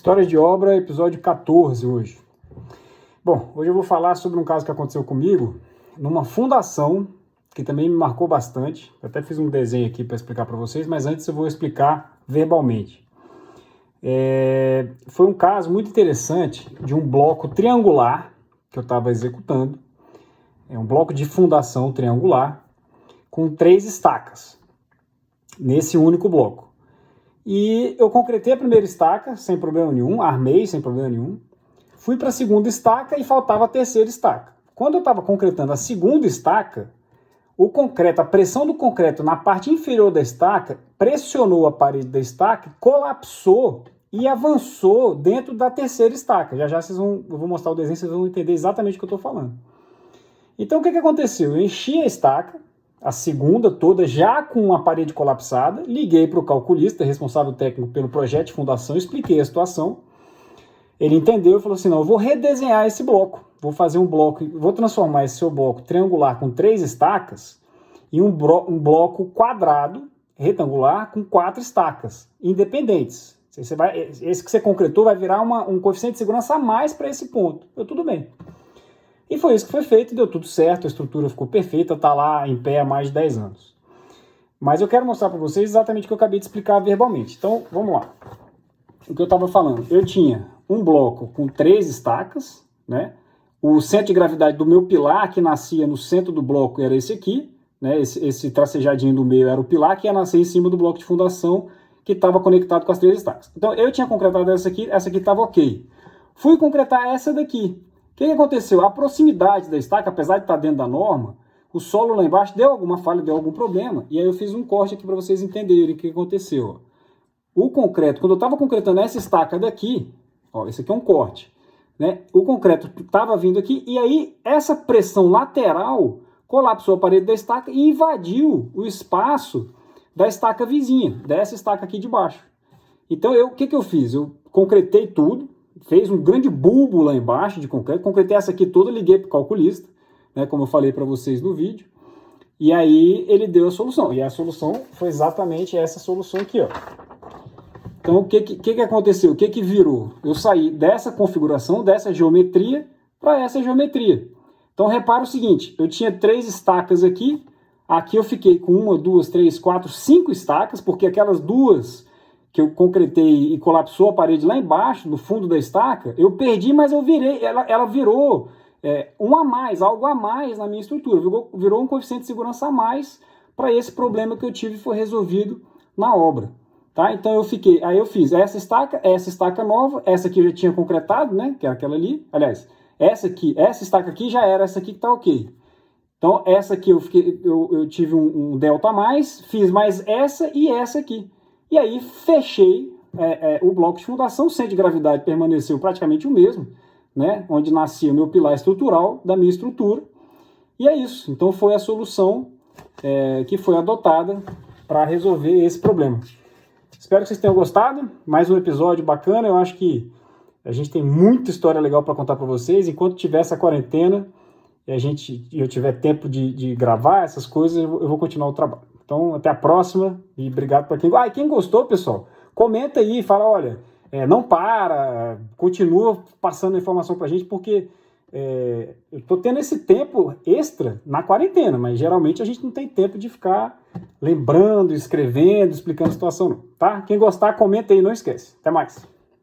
História de obra, episódio 14 hoje. Bom, hoje eu vou falar sobre um caso que aconteceu comigo numa fundação que também me marcou bastante. Eu até fiz um desenho aqui para explicar para vocês, mas antes eu vou explicar verbalmente. Foi um caso muito interessante de um bloco triangular que eu estava executando. É um bloco de fundação triangular com 3 estacas nesse único bloco. E eu concretei a primeira estaca sem problema nenhum, armei sem problema nenhum. Fui para a segunda estaca e faltava a terceira estaca. Quando eu estava concretando a segunda estaca, o concreto, a pressão do concreto na parte inferior da estaca pressionou a parede da estaca, colapsou e avançou dentro da terceira estaca. Já eu vou mostrar o desenho, vocês vão entender exatamente o que eu estou falando. Então o que aconteceu? Eu enchi a estaca, a segunda toda, já com a parede colapsada, liguei para o calculista, responsável técnico pelo projeto de fundação, expliquei a situação. Ele entendeu e falou assim, não, eu vou redesenhar esse bloco, vou fazer um bloco, vou transformar esse seu bloco triangular com 3 estacas em um bloco quadrado, retangular, com 4 estacas, independentes. Esse que você concretou vai virar um coeficiente de segurança a mais para esse ponto. Tudo bem. E foi isso que foi feito, deu tudo certo, a estrutura ficou perfeita, está lá em pé há mais de 10 anos. Mas eu quero mostrar para vocês exatamente o que eu acabei de explicar verbalmente. Então, vamos lá. O que eu estava falando, eu tinha um bloco com 3 estacas, né? O centro de gravidade do meu pilar, que nascia no centro do bloco, era esse aqui, né? Esse tracejadinho do meio era o pilar, que ia nascer em cima do bloco de fundação, que estava conectado com as 3 estacas. Então, eu tinha concretado essa aqui estava ok. Fui concretar essa daqui. O que aconteceu? A proximidade da estaca, apesar de estar dentro da norma, o solo lá embaixo deu alguma falha, deu algum problema, e aí eu fiz um corte aqui para vocês entenderem o que aconteceu. O concreto, quando eu estava concretando essa estaca daqui, ó, esse aqui é um corte, né? O concreto estava vindo aqui, e aí essa pressão lateral colapsou a parede da estaca e invadiu o espaço da estaca vizinha, dessa estaca aqui de baixo. Então, o que eu fiz? Eu concretei tudo, fez um grande bulbo lá embaixo de concreto, concretei essa aqui toda, liguei para o calculista, né, como eu falei para vocês no vídeo, e aí ele deu a solução, e a solução foi exatamente essa solução aqui, ó. Então, o que aconteceu? O que virou? Eu saí dessa configuração, dessa geometria, para essa geometria. Então, repara o seguinte, eu tinha 3 estacas aqui eu fiquei com 1, 2, 3, 4, 5 estacas, porque aquelas 2 que eu concretei e colapsou a parede lá embaixo, no fundo da estaca, eu perdi, mas eu virei, ela virou algo a mais na minha estrutura, virou um coeficiente de segurança a mais para esse problema que eu tive e foi resolvido na obra. Tá? Então eu fiz essa estaca nova, essa aqui eu já tinha concretado, né, que era aquela ali, aliás, essa estaca aqui já era essa aqui que está ok. Então essa aqui eu tive um delta a mais, fiz mais essa e essa aqui. E aí fechei o bloco de fundação, o centro de gravidade permaneceu praticamente o mesmo, né, onde nascia o meu pilar estrutural da minha estrutura. E é isso. Então foi a solução que foi adotada para resolver esse problema. Espero que vocês tenham gostado. Mais um episódio bacana. Eu acho que a gente tem muita história legal para contar para vocês. Enquanto tiver essa quarentena e eu tiver tempo de gravar essas coisas, eu vou continuar o trabalho. Então, até a próxima e obrigado para quem... e quem gostou, pessoal, comenta aí, fala, olha, não para, continua passando a informação para a gente, porque eu estou tendo esse tempo extra na quarentena, mas geralmente a gente não tem tempo de ficar lembrando, escrevendo, explicando a situação, não, tá? Quem gostar, comenta aí, não esquece. Até mais.